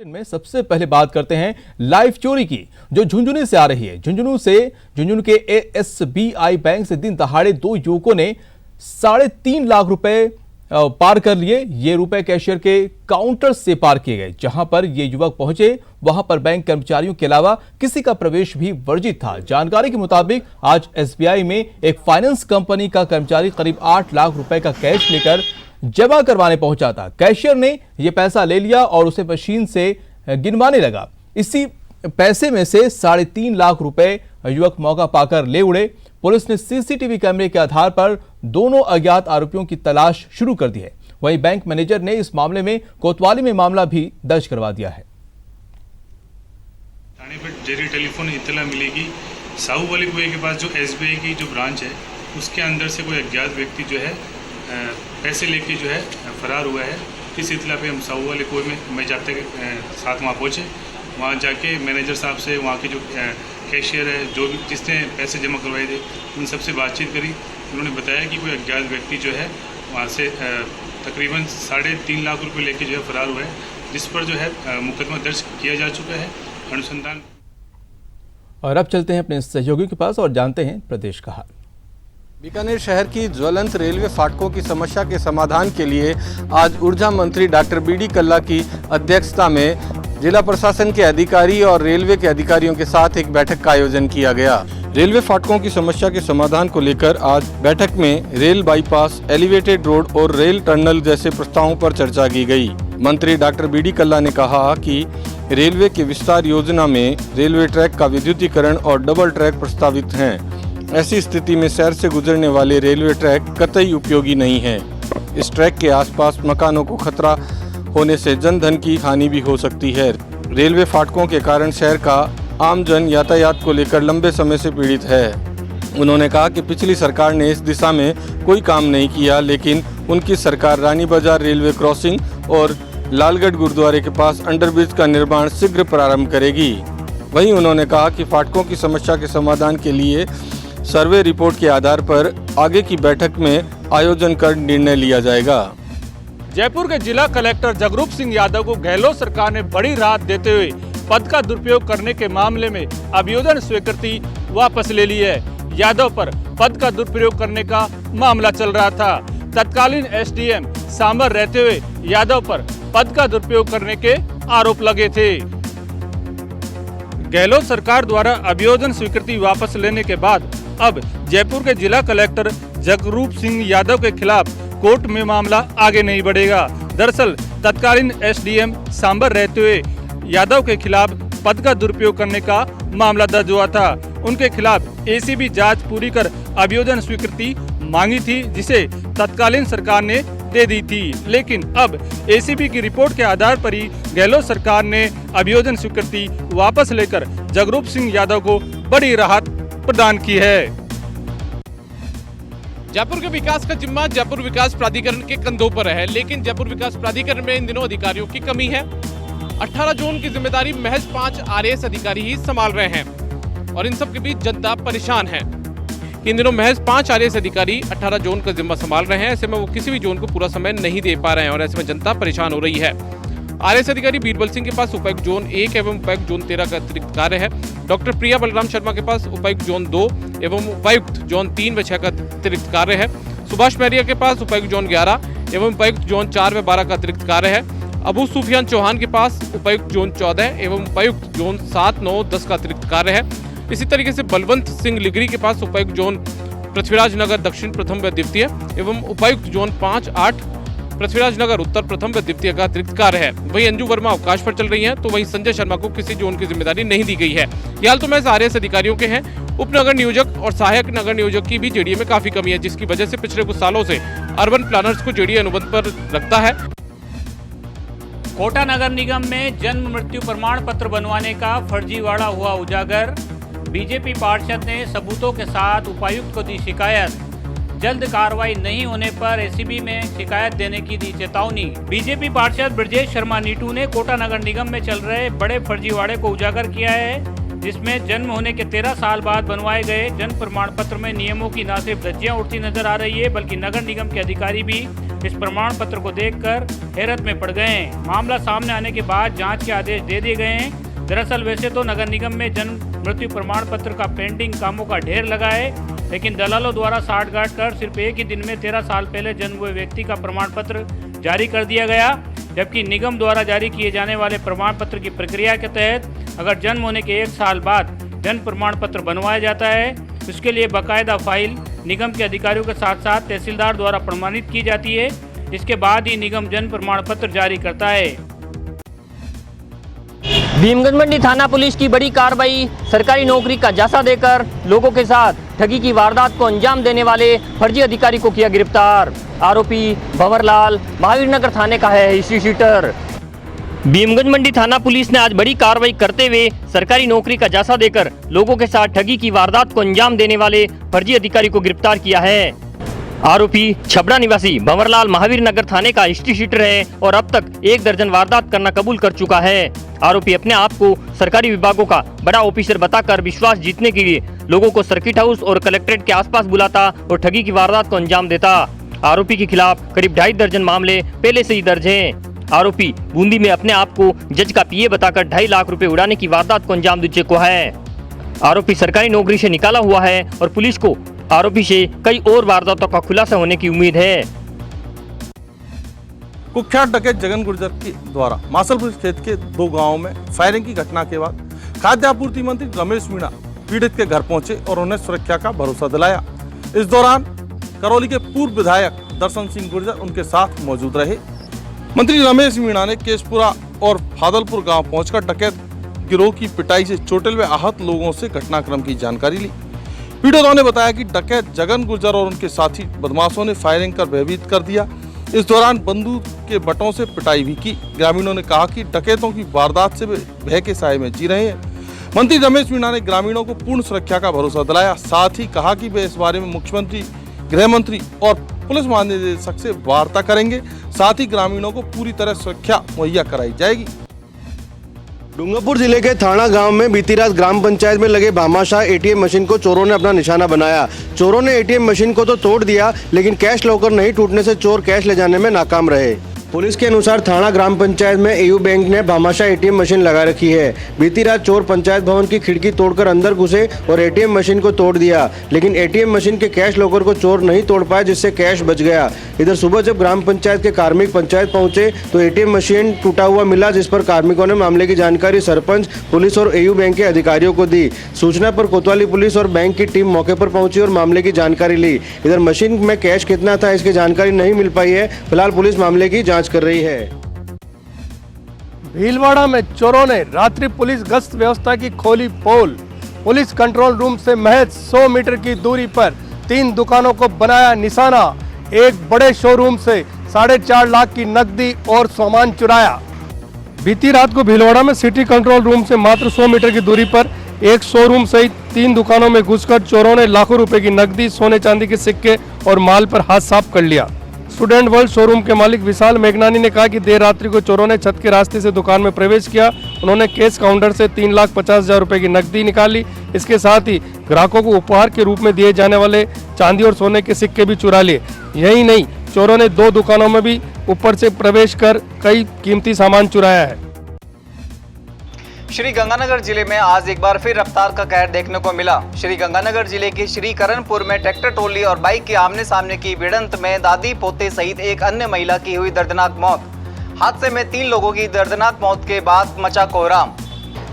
में सबसे पहले बात करते हैं लाइव चोरी की, जो झुंझुनू से आ रही है। झुंझुनू के एसबीआई बैंक से दिन दहाड़े दो युवकों ने 3.5 लाख रुपए पार कर लिए। ये रुपए कैशियर के काउंटर से पार किए गए। जहां पर ये युवक पहुंचे वहां पर बैंक कर्मचारियों के अलावा किसी का प्रवेश भी वर्जित था। जानकारी के मुताबिक आज एसबीआई में एक फाइनेंस कंपनी का कर्मचारी करीब 8 लाख रुपए का कैश लेकर जमा करवाने पहुंचा था। कैशियर ने यह पैसा ले लिया और उसे मशीन से गिनवाने लगा। इसी पैसे में से 3.5 लाख रुपए युवक मौका पाकर ले उड़े। पुलिस ने सीसीटीवी कैमरे के आधार पर दोनों अज्ञात आरोपियों की तलाश शुरू कर दी है। वहीं बैंक मैनेजर ने इस मामले में कोतवाली में मामला भी दर्ज करवा दिया है। थाने पर जरिए टेलीफोन इत्तला मिलेगी, साहू वाली कुएं के पास जो एसबीआई की जो ब्रांच है उसके अंदर से कोई अज्ञात व्यक्ति जो है पैसे लेके जो है फरार हुआ है। इस इत्तला पे हम साहू वाले कुएं में मैं जाते साथ वहाँ पहुँचे। वहाँ जाके मैनेजर साहब से, वहाँ के जो कैशियर है, जो भी जिसने पैसे जमा करवाए थे, उन सबसे बातचीत करी। उन्होंने बताया कि कोई अज्ञात व्यक्ति जो है वहाँ से तकरीबन 3.5 लाख रुपए लेके जो है फरार हुआ है, जिस पर जो है मुकदमा दर्ज किया जा चुका है। अनुसंधान। और अब चलते हैं अपने सहयोगी के पास और जानते हैं प्रदेश का हाल। बीकानेर शहर की ज्वलंत रेलवे फाटकों की समस्या के समाधान के लिए आज ऊर्जा मंत्री डॉक्टर बीडी कल्ला की अध्यक्षता में जिला प्रशासन के अधिकारी और रेलवे के अधिकारियों के साथ एक बैठक का आयोजन किया गया। रेलवे फाटकों की समस्या के समाधान को लेकर आज बैठक में रेल बाईपास, एलिवेटेड रोड और रेल टनल जैसे प्रस्तावों पर चर्चा की गई। मंत्री डॉक्टर बीडी कल्ला ने कहा कि रेलवे के विस्तार योजना में रेलवे ट्रैक का विद्युतीकरण और डबल ट्रैक प्रस्तावित हैं। ऐसी स्थिति में शहर से गुजरने वाले रेलवे ट्रैक कतई उपयोगी नहीं है। इस ट्रैक के आसपास मकानों को खतरा होने से जन धन की हानि भी हो सकती है। रेलवे फाटकों के कारण शहर का आमजन यातायात को लेकर लंबे समय से पीड़ित है। उन्होंने कहा कि पिछली सरकार ने इस दिशा में कोई काम नहीं किया, लेकिन उनकी सरकार रानी बाजार रेलवे क्रॉसिंग और लालगढ़ गुरुद्वारे के पास अंडरब्रिज का निर्माण शीघ्र प्रारंभ करेगी। वहीं उन्होंने कहा कि फाटकों की समस्या के समाधान के लिए सर्वे रिपोर्ट के आधार पर आगे की बैठक में आयोजन कर निर्णय लिया जाएगा। जयपुर के जिला कलेक्टर जगरूप सिंह यादव को गहलोत सरकार ने बड़ी राहत देते हुए पद का दुरुपयोग करने के मामले में अभियोजन स्वीकृति वापस ले ली है। यादव पर पद का दुरुपयोग करने का मामला चल रहा था। तत्कालीन एसडीएम सांबर रहते हुए यादव पर पद का दुरुपयोग करने के आरोप लगे थे। गहलोत सरकार द्वारा अभियोजन स्वीकृति वापस लेने के बाद अब जयपुर के जिला कलेक्टर जगरूप सिंह यादव के खिलाफ कोर्ट में मामला आगे नहीं बढ़ेगा। दरअसल तत्कालीन एसडीएम सांबर रहते हुए यादव के खिलाफ पद का दुरुपयोग करने का मामला दर्ज हुआ था। उनके खिलाफ एसीबी जांच पूरी कर अभियोजन स्वीकृति मांगी थी, जिसे तत्कालीन सरकार ने दे दी थी। लेकिन अब एसीबी की रिपोर्ट के आधार पर ही गहलोत सरकार ने अभियोजन स्वीकृति वापस लेकर जगरूप सिंह यादव को बड़ी राहत प्रदान की है। जयपुर के विकास का जिम्मा जयपुर विकास प्राधिकरण के कंधों पर है, लेकिन जयपुर विकास प्राधिकरण में इन दिनों अधिकारियों की कमी है। 18 जोन की जिम्मेदारी महज 5 आरएएस अधिकारी ही संभाल रहे हैं और इन सब के बीच जनता परेशान है। इन दिनों महज 5 आरएएस अधिकारी 18 जोन का जिम्मा संभाल रहे हैं। ऐसे में वो किसी भी जोन को पूरा समय नहीं दे पा रहे हैं और ऐसे में जनता परेशान हो रही है। आरएएस अधिकारी बीरबल सिंह के पास उपायुक्त जोन 1 एवं उपायुक्त जोन 13 का अतिरिक्त कार्य है। डॉक्टर प्रिया बलराम शर्मा के पास उपायुक्त जोन 2 एवं उपायुक्त जोन 3 व 6 का अतिरिक्त कार्य है। सुभाष मैरिया के पास उपायुक्त जोन 11 एवं उपायुक्त जोन 4 व 12 का अतिरिक्त कार्य है। अबू सुफियान चौहान के पास उपायुक्त जोन 14 एवं उपायुक्त जोन 7, 9, 10 का अतिरिक्त कार्य है। इसी तरीके से बलवंत सिंह लिगरी के पास उपायुक्त जोन पृथ्वीराज नगर दक्षिण प्रथम व द्वितीय एवं उपायुक्त जोन 5, 8 पृथ्वीराज नगर उत्तर प्रथम व द्वितीय का अतिरिक्त कार्य है। वहीं अंजू वर्मा अवकाश पर चल रही हैं, तो वहीं संजय शर्मा को किसी जोन की जिम्मेदारी नहीं दी गई है। ये हाल तो महज आरएएस अधिकारियों के हैं। उपनगर नियोजक और सहायक नगर नियोजक की भी जेडीए में काफी कमी है, जिसकी वजह से पिछले कुछ सालों से अर्बन प्लानर्स को जेडीए अनुबंध पर रखता है। कोटा नगर निगम में जन्म मृत्यु प्रमाण पत्र बनवाने का फर्जीवाड़ा हुआ उजागर। बीजेपी पार्षद ने सबूतों के साथ उपायुक्त को दी शिकायत। जल्द कार्रवाई नहीं होने पर एसीबी में शिकायत देने की दी चेतावनी। बीजेपी पार्षद ब्रजेश शर्मा नीटू ने कोटा नगर निगम में चल रहे बड़े फर्जीवाड़े को उजागर किया है, जिसमें जन्म होने के 13 साल बाद बनवाए गए जन्म प्रमाण पत्र में नियमों की न सिर्फ धज्जियां उड़ती नजर आ रही है, बल्कि नगर निगम के अधिकारी भी इस प्रमाण पत्र को देखकर हैरत में पड़ गए। मामला सामने आने के बाद जांच के आदेश दे दिए गए हैं। दरअसल वैसे तो नगर निगम में जन्म मृत्यु प्रमाण पत्र का पेंडिंग कामों का ढेर लगा है, लेकिन दलालों द्वारा साठगांठ कर सिर्फ एक ही दिन में 13 साल पहले जन्म हुए व्यक्ति का प्रमाण पत्र जारी कर दिया गया, जबकि निगम द्वारा जारी किए जाने वाले प्रमाण पत्र की प्रक्रिया के तहत अगर जन्म होने के 1 साल बाद जन्म प्रमाण पत्र बनवाया जाता है, उसके लिए बाकायदा फाइल निगम के अधिकारियों के साथ साथ तहसीलदार द्वारा प्रमाणित की जाती है। इसके बाद ही निगम जन्म प्रमाण पत्र जारी करता है। भीमगंज मंडी थाना पुलिस की बड़ी कार्रवाई। सरकारी नौकरी का जासा देकर लोगों के साथ ठगी की वारदात को अंजाम देने वाले फर्जी अधिकारी को किया गिरफ्तार। आरोपी भंवरलाल महावीर नगर थाने का है हिस्ट्री शीटर। भीमगंज मंडी थाना पुलिस ने आज बड़ी कार्रवाई करते हुए सरकारी नौकरी का जासा देकर लोगों के साथ ठगी की वारदात को अंजाम देने वाले फर्जी अधिकारी को गिरफ्तार किया है। आरोपी छबड़ा निवासी भंवरलाल महावीर नगर थाने का हिस्ट्री शीटर है और अब तक 1 दर्जन वारदात करना कबूल कर चुका है। आरोपी अपने आप को सरकारी विभागों का बड़ा ऑफिसर बताकर विश्वास जीतने के लिए लोगों को सर्किट हाउस और कलेक्ट्रेट के आसपास बुलाता और ठगी की वारदात को अंजाम देता। आरोपी के खिलाफ करीब 2.5 दर्जन मामले पहले से ही दर्ज हैं। आरोपी बूंदी में अपने आप को जज का पीए बताकर 2.5 लाख रुपए उड़ाने की वारदात को अंजाम दे चुका है। आरोपी सरकारी नौकरी से निकाला हुआ है और पुलिस को आरोपी से कई और वारदातों का खुलासा होने की उम्मीद है। कुख्यात डकैत जगन गुर्जर के द्वारा मासलपुर क्षेत्र के 2 गांवों में फायरिंग की घटना के बाद खाद्य आपूर्ति मंत्री रमेश मीणा पीड़ित के घर पहुंचे और उन्हें सुरक्षा का भरोसा दिलाया। इस दौरान करौली के पूर्व विधायक दर्शन सिंह गुर्जर उनके साथ मौजूद रहे। मंत्री रमेश मीणा ने केशपुरा और फादलपुर गांव पहुंचकर डकैत गिरोह की पिटाई से चोटिल व आहत लोगों से घटनाक्रम की जानकारी ली। पीड़ितों ने बताया कि डकैत जगन गुर्जर और उनके साथी बदमाशों ने फायरिंग कर भयभीत कर दिया। इस दौरान बंदूक के बटों से पिटाई भी की। ग्रामीणों ने कहा कि डकैतों की वारदात से वे भय के साए में जी रहे हैं। मंत्री रमेश मीणा ने ग्रामीणों को पूर्ण सुरक्षा का भरोसा दिलाया। साथ ही कहा कि वे इस बारे में मुख्यमंत्री, गृह मंत्री और पुलिस महानिदेशक से वार्ता करेंगे। साथ ही ग्रामीणों को पूरी तरह सुरक्षा मुहैया कराई जाएगी। डूंगरपुर जिले के थाना गांव में बीती रात ग्राम पंचायत में लगे भामाशाह एटीएम मशीन को चोरों ने अपना निशाना बनाया। चोरों ने एटीएम मशीन को तो तोड़ दिया, लेकिन कैश लॉकर नहीं टूटने से चोर कैश ले जाने में नाकाम रहे। पुलिस के अनुसार थाना ग्राम पंचायत में एयू बैंक ने भामाशाह एटीएम मशीन लगा रखी है। बीती रात चोर पंचायत भवन की खिड़की तोड़कर अंदर घुसे और एटीएम मशीन को तोड़ दिया, लेकिन एटीएम मशीन के कैश लॉकर को चोर नहीं तोड़ पाए, जिससे कैश बच गया। इधर सुबह जब ग्राम पंचायत के कार्मिक पंचायत पहुंचे तो एटीएम मशीन टूटा हुआ मिला, जिस पर कार्मिकों ने मामले की जानकारी सरपंच, पुलिस और एयू बैंक के अधिकारियों को दी। सूचना पर कोतवाली पुलिस और बैंक की टीम मौके पर पहुंची और मामले की जानकारी ली। इधर मशीन में कैश कितना था इसकी जानकारी नहीं मिल पाई है। फिलहाल पुलिस मामले की जाँच कर रही है। भीलवाड़ा में चोरों ने रात्रि पुलिस गश्त व्यवस्था की खोली पोल। पुलिस कंट्रोल रूम से महज 100 मीटर की दूरी पर 3 दुकानों को बनाया निशाना। एक बड़े शोरूम से 4.5 लाख की नकदी और सामान चुराया। बीती रात को भीलवाड़ा में सिटी कंट्रोल रूम से मात्र 100 मीटर की दूरी पर एक शोरूम सहित 3 दुकानों में घुसकर चोरों ने लाखों रुपए की नकदी, सोने चांदी के सिक्के और माल पर हाथ साफ कर लिया। स्टूडेंट वर्ल्ड शोरूम के मालिक विशाल मेघनानी ने कहा कि देर रात्रि को चोरों ने छत के रास्ते से दुकान में प्रवेश किया। उन्होंने कैश काउंटर से 3,50,000 रुपए की नकदी निकाली। इसके साथ ही ग्राहकों को उपहार के रूप में दिए जाने वाले चांदी और सोने के सिक्के भी चुरा लिए। यही नहीं, चोरों ने 2 दुकानों में भी ऊपर से प्रवेश कर कई कीमती सामान चुराया है। श्री गंगानगर जिले में आज एक बार फिर रफ्तार का कहर देखने को मिला। श्री गंगानगर जिले के श्री करणपुर में ट्रैक्टर ट्रॉली और बाइक के आमने सामने की भिड़ंत में दादी पोते सहित एक अन्य महिला की हुई दर्दनाक मौत। हादसे में 3 लोगों की दर्दनाक मौत के बाद मचा कोहराम।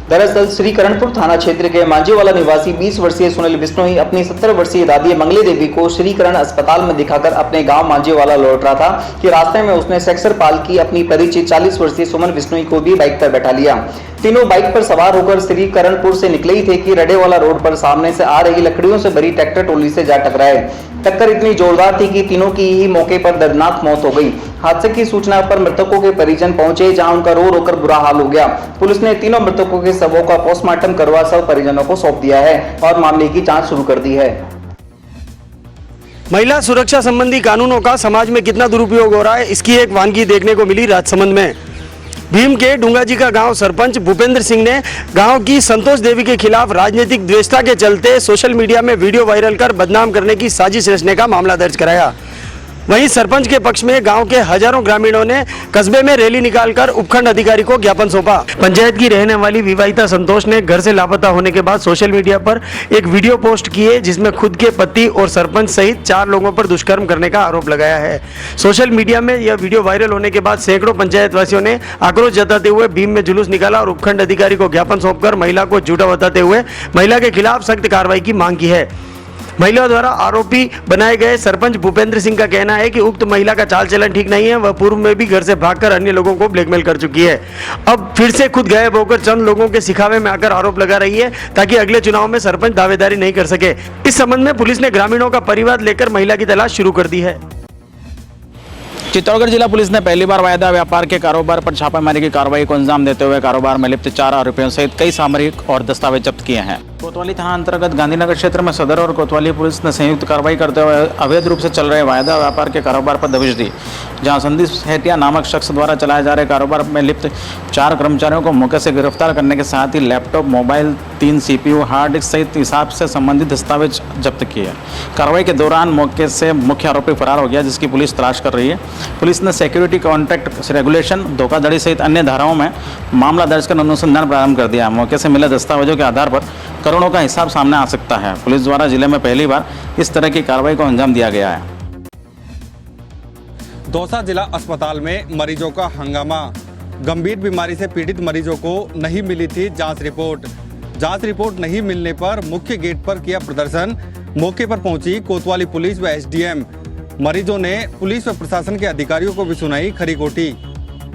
दरअसल श्री करणपुर थाना क्षेत्र के मांझीवाला निवासी 20 वर्षीय सुनील बिश्नोई अपनी 70 वर्षीय दादी मंगली देवी को श्रीकरण अस्पताल में दिखाकर अपने गांव मांझीवाला लौट रहा था कि रास्ते में उसने सेक्सर पाल की अपनी परिचित 40 वर्षीय सुमन बिश्नोई को भी बाइक पर बैठा लिया। तीनों बाइक पर सवार होकर श्री करणपुर से निकले ही थे कि रडेवाला रोड पर सामने से आ रही लकड़ियों से भरी ट्रैक्टर ट्रॉली से जा टकराए। टक्कर इतनी जोरदार थी कि तीनों की ही मौके पर दर्दनाक मौत हो गई। हादसे की सूचना पर मृतकों के परिजन पहुंचे, जहां उनका रो रोकर बुरा हाल हो गया। पुलिस ने तीनों मृतकों के शवों का पोस्टमार्टम करवा सब परिजनों को सौंप दिया है और मामले की जांच शुरू कर दी है। महिला सुरक्षा संबंधी कानूनों का समाज में कितना दुरुपयोग हो रहा है, इसकी एक वानगी देखने को मिली राजसमंद में। भीम के डूंगाजी का गांव सरपंच भूपेंद्र सिंह ने गांव की संतोष देवी के खिलाफ राजनीतिक द्वेषता के चलते सोशल मीडिया में वीडियो वायरल कर बदनाम करने की साजिश रचने का मामला दर्ज कराया। वहीं सरपंच के पक्ष में गांव के हजारों ग्रामीणों ने कस्बे में रैली निकालकर उपखंड अधिकारी को ज्ञापन सौंपा। पंचायत की रहने वाली विवाहिता संतोष ने घर से लापता होने के बाद सोशल मीडिया पर एक वीडियो पोस्ट किए जिसमें खुद के पति और सरपंच सहित 4 लोगों पर दुष्कर्म करने का आरोप लगाया है। सोशल मीडिया में यह वीडियो वायरल होने के बाद सैकड़ों पंचायत वासियों ने आक्रोश जताते हुए भीम में जुलूस निकाला और उपखंड अधिकारी को ज्ञापन सौंपकर महिला को झूठा बताते हुए महिला के खिलाफ सख्त कार्रवाई की मांग की है। महिला द्वारा आरोपी बनाए गए सरपंच भूपेंद्र सिंह का कहना है कि उक्त महिला का चाल चलन ठीक नहीं है। वह पूर्व में भी घर से भागकर अन्य लोगों को ब्लैकमेल कर चुकी है। अब फिर से खुद गायब होकर चंद लोगों के सिखावे में आकर आरोप लगा रही है ताकि अगले चुनाव में सरपंच दावेदारी नहीं कर सके। इस संबंध में पुलिस ने ग्रामीणों का परिवार लेकर महिला की तलाश शुरू कर दी है। चित्तौड़गढ़ जिला पुलिस ने पहली बार वायदा व्यापार के कारोबार पर छापेमारी की कार्रवाई को अंजाम देते हुए कारोबार में लिप्त 4 आरोपियों सहित कई सामरिक और दस्तावेज जब्त किए हैं। कोतवाली थाना अंतर्गत गांधीनगर क्षेत्र में सदर और कोतवाली पुलिस ने संयुक्त कार्रवाई करते हुए अवैध रूप से चल रहे वायदा व्यापार के कारोबार पर दबिश दी, जहां संदीप सेठिया नामक शख्स द्वारा चलाए जा रहे कारोबार में लिप्त 4 कर्मचारियों को मौके से गिरफ्तार करने के साथ ही laptop, mobile, 3 CPU, hard disk सहित हिसाब से संबंधित दस्तावेज जब्त किए। कार्रवाई के दौरान मौके से मुख्य आरोपी फरार हो गया, जिसकी पुलिस तलाश कर रही है। पुलिस ने सिक्योरिटी कॉन्ट्रैक्ट रेगुलेशन, धोखाधड़ी सहित अन्य धाराओं में मामला दर्ज कर अनुसंधान प्रारंभ कर दिया। मौके से मिले दस्तावेजों के आधार पर करोड़ों का हिसाब सामने आ सकता है। पुलिस द्वारा जिले में पहली बार इस तरह की कार्रवाई को अंजाम दिया गया है। दौसा जिला अस्पताल में मरीजों का हंगामा। गंभीर बीमारी से पीड़ित मरीजों को नहीं मिली थी जांच रिपोर्ट। जांच रिपोर्ट नहीं मिलने पर मुख्य गेट पर किया प्रदर्शन। मौके पर पहुंची कोतवाली पुलिस व SDM। मरीजों ने पुलिस व प्रशासन के अधिकारियों को भी सुनाई खरी खोटी।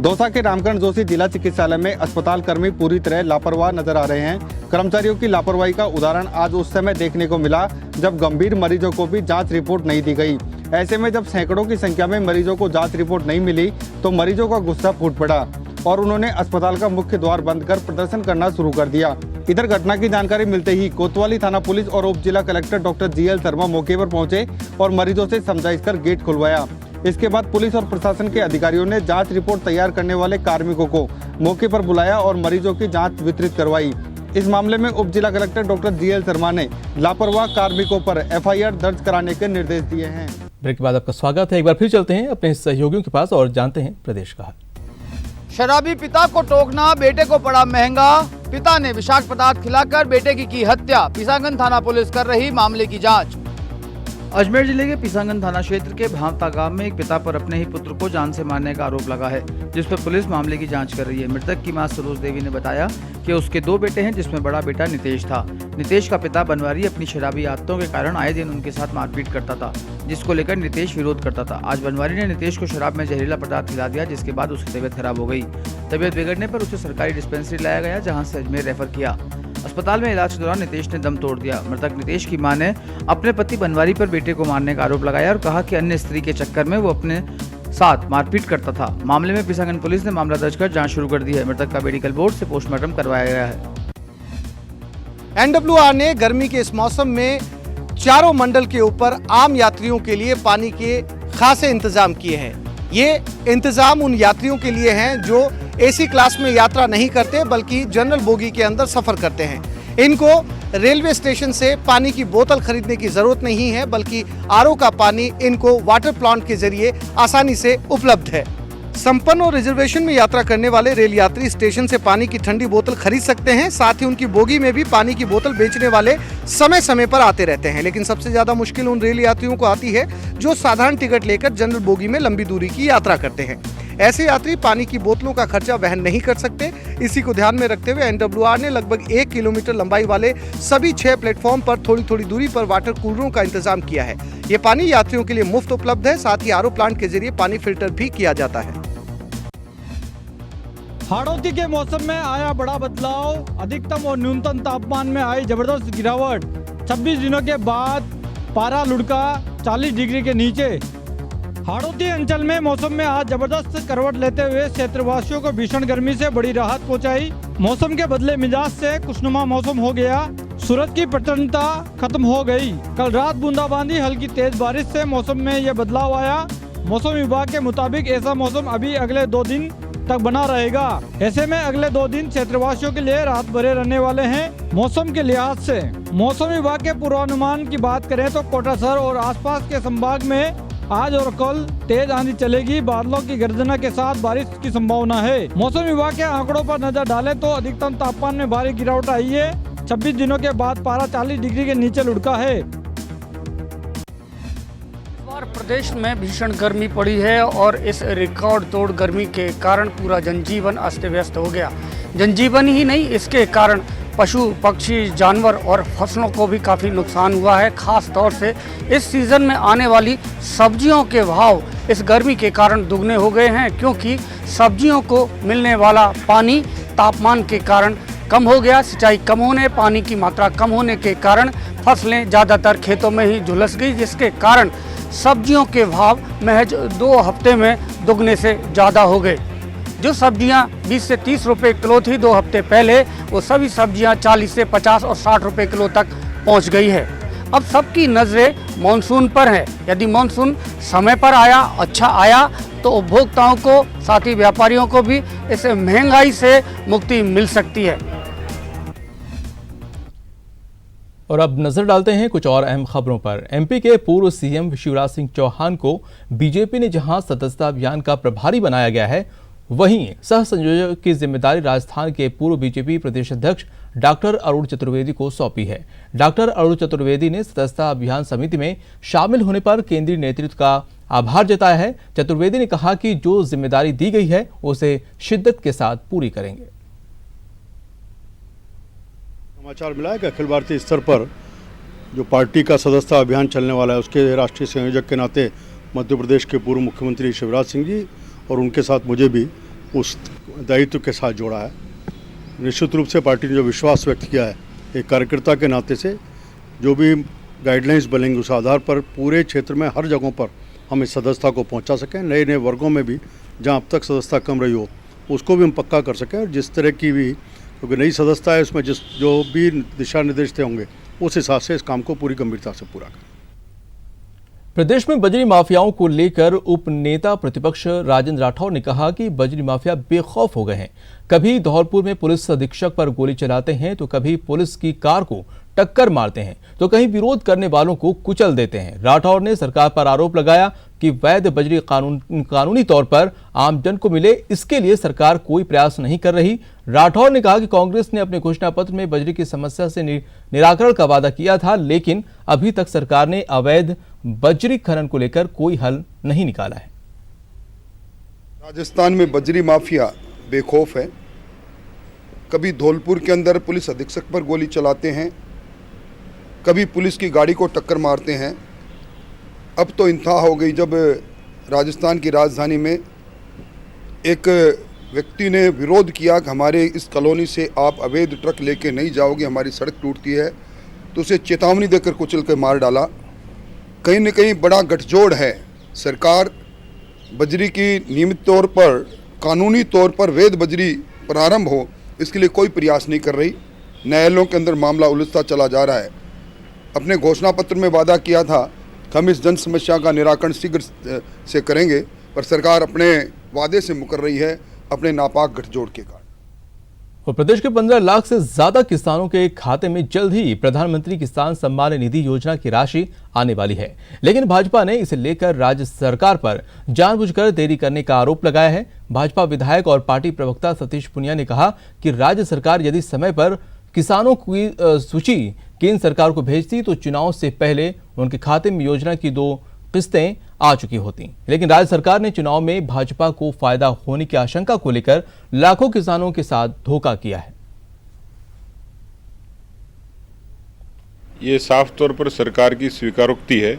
दौसा के रामकरण जोशी जिला चिकित्सालय में अस्पताल कर्मी पूरी तरह लापरवाह नजर आ रहे हैं। कर्मचारियों की लापरवाही का उदाहरण आज उस समय देखने को मिला जब गंभीर मरीजों को भी जांच रिपोर्ट नहीं दी गई। ऐसे में जब सैकड़ों की संख्या में मरीजों को जांच रिपोर्ट नहीं मिली तो मरीजों का गुस्सा फूट पड़ा और उन्होंने अस्पताल का मुख्य द्वार बंद कर प्रदर्शन करना शुरू कर दिया। इधर घटना की जानकारी मिलते ही कोतवाली थाना पुलिस और उप जिला कलेक्टर डॉक्टर GL शर्मा मौके पर पहुंचे और मरीजों से समझाइश कर गेट खुलवाया। इसके बाद पुलिस और प्रशासन के अधिकारियों ने जांच रिपोर्ट तैयार करने वाले कार्मिकों को मौके पर बुलाया और मरीजों की जांच वितरित करवाई। इस मामले में उप जिला कलेक्टर डॉक्टर GL शर्मा ने लापरवाह कार्मिकों पर FIR दर्ज कराने के निर्देश दिए हैं। ब्रेक के बाद आपका स्वागत है। एक बार फिर चलते हैं अपने सहयोगियों के पास और जानते हैं प्रदेश का हाल। शराबी पिता को टोकना बेटे को पड़ा महंगा। पिता ने विषाक्त पदार्थ खिलाकर बेटे की हत्या। पिसांगन थाना पुलिस कर रही मामले की जांच। अजमेर जिले के पिसांगन थाना क्षेत्र के भावता गांव में एक पिता पर अपने ही पुत्र को जान से मारने का आरोप लगा है, जिस पर पुलिस मामले की जांच कर रही है। मृतक की मां सरोज देवी ने बताया कि उसके 2 बेटे हैं, जिसमें बड़ा बेटा नितेश था। नितेश का पिता बनवारी अपनी शराबी आदतों के कारण आए दिन उनके साथ मारपीट करता था, जिसको लेकर नितेश विरोध करता था। आज बनवारी ने नितेश को शराब में जहरीला पदार्थ खिला दिया, जिसके बाद उसकी तबीयत खराब हो गई। तबीयत बिगड़ने पर उसे सरकारी डिस्पेंसरी लाया गया, जहाँ से अजमेर रेफर किया। अस्पताल में इलाज के दौरान नितेश ने दम तोड़ दिया। मृतक नितेश की मां ने अपने पति बनवारी पर बेटे को मारने का आरोप लगाया और कहा कि अन्य स्त्री के चक्कर में वो अपने साथ मारपीट करता था। मामले में पिसांगन पुलिस ने मामला दर्ज कर जांच शुरू कर दी है। मृतक का मेडिकल बोर्ड से पोस्टमार्टम करवाया गया है। NWR ने गर्मी के इस मौसम में चारों मंडल के ऊपर आम यात्रियों के लिए पानी के खासे इंतजाम किए हैं। ये इंतजाम उन यात्रियों के लिए हैं जो AC क्लास में यात्रा नहीं करते बल्कि जनरल बोगी के अंदर सफर करते हैं। इनको रेलवे स्टेशन से पानी की बोतल खरीदने की जरूरत नहीं है, बल्कि RO का पानी इनको वाटर प्लांट के जरिए आसानी से उपलब्ध है। संपन्न और रिजर्वेशन में यात्रा करने वाले रेल यात्री स्टेशन से पानी की ठंडी बोतल खरीद सकते हैं। साथ ही उनकी बोगी में भी पानी की बोतल बेचने वाले समय समय पर आते रहते हैं। लेकिन सबसे ज्यादा मुश्किल उन रेल यात्रियों को आती है जो साधारण टिकट लेकर जनरल बोगी में लंबी दूरी की यात्रा करते हैं। ऐसे यात्री पानी की बोतलों का खर्चा वहन नहीं कर सकते। इसी को ध्यान में रखते हुए NWR ने लगभग 1 किलोमीटर लंबाई वाले सभी 6 प्लेटफॉर्म पर थोड़ी थोड़ी दूरी पर वाटर कूलरों का इंतजाम किया है। ये पानी यात्रियों के लिए मुफ्त उपलब्ध है। साथ ही RO प्लांट के जरिए पानी फिल्टर भी किया जाता है। हाड़ौती के मौसम में आया बड़ा बदलाव। अधिकतम और न्यूनतम तापमान में आई जबरदस्त गिरावट। 26 दिनों के बाद पारा लुढ़का 40 डिग्री के नीचे। हाड़ौती अंचल में मौसम में आज जबरदस्त करवट लेते हुए क्षेत्रवासियों को भीषण गर्मी से बड़ी राहत पहुंचाई। मौसम के बदले मिजाज से खुशनुमा मौसम हो गया। सूरज की प्रचंडता खत्म हो गई। कल रात बूंदाबांदी हल्की तेज बारिश से मौसम में यह बदलाव आया। मौसम विभाग के मुताबिक ऐसा मौसम अभी अगले 2 दिन तक बना रहेगा। ऐसे में अगले 2 दिन क्षेत्रवासियों के लिए राहत भरे रहने वाले हैं। मौसम के लिहाज से मौसम विभाग के पूर्वानुमान की बात करें तो कोटा शहर और आसपास के संभाग में आज और कल तेज आंधी चलेगी। बादलों की गर्जना के साथ बारिश की संभावना है। मौसम विभाग के आंकड़ों पर नजर डालें तो अधिकतम तापमान में भारी गिरावट आई है। 26 दिनों के बाद पारा 40 डिग्री के नीचे लुढ़का है। प्रदेश में भीषण गर्मी पड़ी है और इस रिकॉर्ड तोड़ गर्मी के कारण पूरा जनजीवन अस्त व्यस्त हो गया। जनजीवन ही नहीं, इसके कारण पशु पक्षी जानवर और फसलों को भी काफ़ी नुकसान हुआ है। खास तौर से इस सीज़न में आने वाली सब्जियों के भाव इस गर्मी के कारण दुगने हो गए हैं, क्योंकि सब्जियों को मिलने वाला पानी तापमान के कारण कम हो गया। सिंचाई कम होने, पानी की मात्रा कम होने के कारण फसलें ज़्यादातर खेतों में ही झुलस गई, जिसके कारण सब्जियों के भाव महज 2 हफ्ते में दुगने से ज़्यादा हो गए। जो सब्जियां 20 से 30 रुपए किलो थी 2 हफ्ते पहले, वो सभी सब्जियां 40 से 50 और 60 रुपए किलो तक पहुंच गई है। अब सबकी नज़रें मानसून पर है। यदि मानसून समय पर आया, अच्छा आया, तो उपभोक्ताओं को, साथ ही व्यापारियों को भी इस महंगाई से मुक्ति मिल सकती है। और अब नजर डालते हैं कुछ और अहम खबरों पर। एमपी के पूर्व सीएम शिवराज सिंह चौहान को बीजेपी ने जहां सदस्यता अभियान का प्रभारी बनाया गया है, वहीं सह संयोजक की जिम्मेदारी राजस्थान के पूर्व बीजेपी प्रदेश अध्यक्ष डॉक्टर अरुण चतुर्वेदी को सौंपी है। डॉक्टर अरुण चतुर्वेदी ने सदस्यता अभियान समिति में शामिल होने पर केंद्रीय नेतृत्व का आभार जताया है। चतुर्वेदी ने कहा कि जो जिम्मेदारी दी गई है उसे शिद्दत के साथ पूरी करेंगे। समाचार मिला है कि अखिल भारतीय स्तर पर जो पार्टी का सदस्यता अभियान चलने वाला है, उसके राष्ट्रीय संयोजक के नाते मध्य प्रदेश के पूर्व मुख्यमंत्री शिवराज सिंह जी और उनके साथ मुझे भी उस दायित्व के साथ जोड़ा है। निश्चित रूप से पार्टी ने जो विश्वास व्यक्त किया है, एक कार्यकर्ता के नाते से जो भी गाइडलाइंस बनेंगे उस आधार पर पूरे क्षेत्र में हर जगहों पर हम इस सदस्यता को पहुंचा सकें। नए नए वर्गों में भी जहां अब तक सदस्यता कम रही हो उसको भी हम पक्का कर सकें। और जिस तरह की भी, क्योंकि नई सदस्यता है, उसमें जो भी दिशा निर्देश थे होंगे उस हिसाब से इस काम को पूरी गंभीरता से पूरा करें। प्रदेश में बजरी माफियाओं को लेकर उप नेता प्रतिपक्ष राजेंद्र राठौर ने कहा कि बजरी माफिया बेखौफ हो गए हैं। कभी धौलपुर में पुलिस अधीक्षक पर गोली चलाते हैं तो कभी पुलिस की कार को टक्कर मारते हैं तो कहीं विरोध करने वालों को कुचल देते हैं। राठौर ने सरकार पर आरोप लगाया कि वैध बजरी कानूनी तौर पर आमजन को मिले, इसके लिए सरकार कोई प्रयास नहीं कर रही। राठौर ने कहा कि कांग्रेस ने अपने घोषणा पत्र में बजरी की समस्या से निराकरण का वादा किया था, लेकिन अभी तक सरकार ने अवैध बजरी खनन को लेकर कोई हल नहीं निकाला है। राजस्थान में बजरी माफिया बेखौफ है। कभी धौलपुर के अंदर पुलिस अधीक्षक पर गोली चलाते हैं, कभी पुलिस की गाड़ी को टक्कर मारते हैं। अब तो इंतहा हो गई जब राजस्थान की राजधानी में एक व्यक्ति ने विरोध किया कि हमारे इस कॉलोनी से आप अवैध ट्रक लेके नहीं जाओगे, हमारी सड़क टूटती है, तो उसे चेतावनी देकर कुचल कर मार डाला। कहीं न कहीं बड़ा गठजोड़ है। सरकार बजरी की नियमित तौर पर, कानूनी तौर पर वैध बजरी प्रारंभ हो, इसके लिए कोई प्रयास नहीं कर रही। न्यायालयों के अंदर मामला उलझता चला जा रहा है। अपने घोषणा पत्र में वादा किया था कि हम इस जन समस्या का निराकरण शीघ्र से करेंगे, पर सरकार अपने वादे से मुकर रही है अपने नापाक गठजोड़ के कारण। और प्रदेश के 15 लाख से ज्यादा किसानों के खाते में जल्द ही प्रधानमंत्री किसान सम्मान निधि योजना की राशि आने वाली है, लेकिन भाजपा ने इसे लेकर राज्य सरकार पर जानबूझकर देरी करने का आरोप लगाया है। भाजपा विधायक और पार्टी प्रवक्ता सतीश पुनिया ने कहा कि राज्य सरकार यदि समय पर किसानों की सूची केंद्र सरकार को भेजती तो चुनाव से पहले उनके खाते में योजना की 2 किस्तें आ चुकी होती, लेकिन राज्य सरकार ने चुनाव में भाजपा को फायदा होने की आशंका को लेकर लाखों किसानों के साथ धोखा किया है। ये साफ तौर पर सरकार की स्वीकारोक्ति है,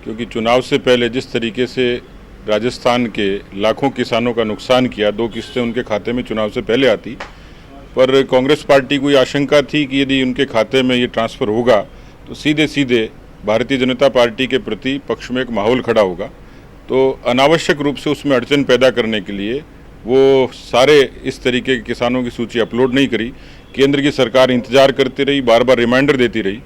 क्योंकि चुनाव से पहले जिस तरीके से राजस्थान के लाखों किसानों का नुकसान किया, 2 किस्तें उनके खाते में चुनाव से पहले आती, पर कांग्रेस पार्टी को ये आशंका थी कि यदि उनके खाते में ये ट्रांसफ़र होगा तो सीधे सीधे भारतीय जनता पार्टी के प्रति पक्ष में एक माहौल खड़ा होगा। तो अनावश्यक रूप से उसमें अड़चन पैदा करने के लिए वो सारे इस तरीके के किसानों की सूची अपलोड नहीं करी। केंद्र की सरकार इंतजार करती रही, बार बार रिमाइंडर देती रही,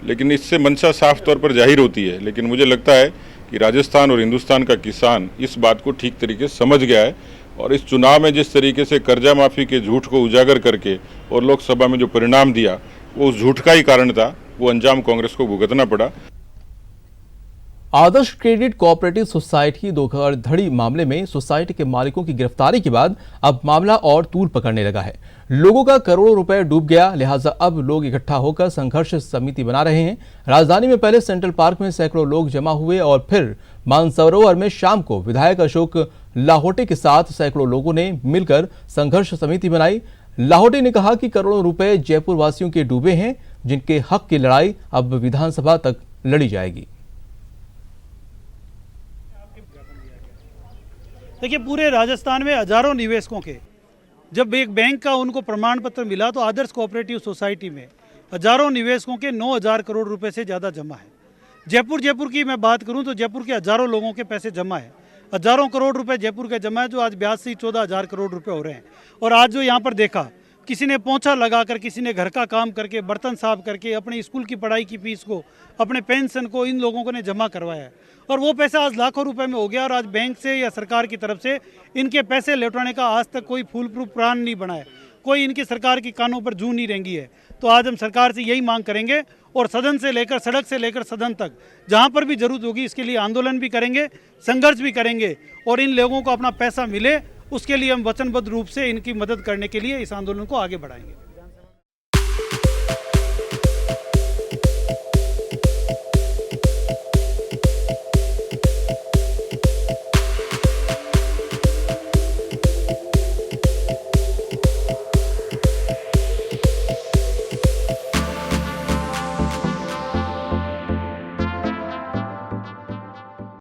लेकिन इससे मंशा साफ तौर पर जाहिर होती है। लेकिन मुझे लगता है कि राजस्थान और हिंदुस्तान का किसान इस बात को ठीक तरीके से समझ गया है, और इस चुनाव में जिस तरीके से कर्जा माफ़ी के झूठ को उजागर करके और लोकसभा में जो परिणाम दिया वो उस झूठ का ही कारण था, वो अंजाम कांग्रेस को भुगतना पड़ा। आदर्श क्रेडिट कोऑपरेटिव सोसाइटी धोखाधड़ी मामले में सोसाइटी के मालिकों की गिरफ्तारी के बाद अब मामला और तूल पकड़ने लगा है। लोगों का करोड़ों रुपए डूब गया, लिहाजा अब लोग इकट्ठा होकर संघर्ष समिति बना रहे हैं। राजधानी में पहले सेंट्रल पार्क में सैकड़ों लोग जमा हुए और फिर मानसरोवर में शाम को विधायक अशोक लाहोटे के साथ सैकड़ों लोगों ने मिलकर संघर्ष समिति बनाई। लाहोटे ने कहा कि करोड़ों रुपए जयपुर वासियों के डूबे हैं, जिनके हक की लड़ाई अब विधानसभा तक लड़ी जाएगी। देखिए, पूरे राजस्थान में हजारों निवेशकों के जब एक बैंक का उनको प्रमाण पत्र मिला तो आदर्श कोऑपरेटिव सोसाइटी में हजारों निवेशकों के 9,000 करोड़ रुपए से ज़्यादा जमा है। जयपुर की मैं बात करूं तो जयपुर के हजारों लोगों के पैसे जमा है, हजारों करोड़ रुपए जयपुर के जमा है, जो आज ब्याज से ही 14,000 करोड़ रुपए हो रहे हैं। और आज जो यहाँ पर देखा, किसी ने पोंछा लगाकर, किसी ने घर का काम करके, बर्तन साफ करके, अपने स्कूल की पढ़ाई की फीस को, अपने पेंशन को इन लोगों को ने जमा करवाया है और वो पैसा आज लाखों रुपए में हो गया। और आज बैंक से या सरकार की तरफ से इनके पैसे लौटाने का आज तक कोई फूल प्रूफ प्लान नहीं बना है, कोई इनकी सरकार की कानों पर जू नहीं रेंगी है। तो आज हम सरकार से यही मांग करेंगे और सदन से लेकर, सड़क से लेकर सदन तक, जहाँ पर भी जरूरत होगी इसके लिए आंदोलन भी करेंगे, संघर्ष भी करेंगे और इन लोगों को अपना पैसा मिले उसके लिए हम वचनबद्ध रूप से इनकी मदद करने के लिए इस आंदोलन को आगे बढ़ाएंगे।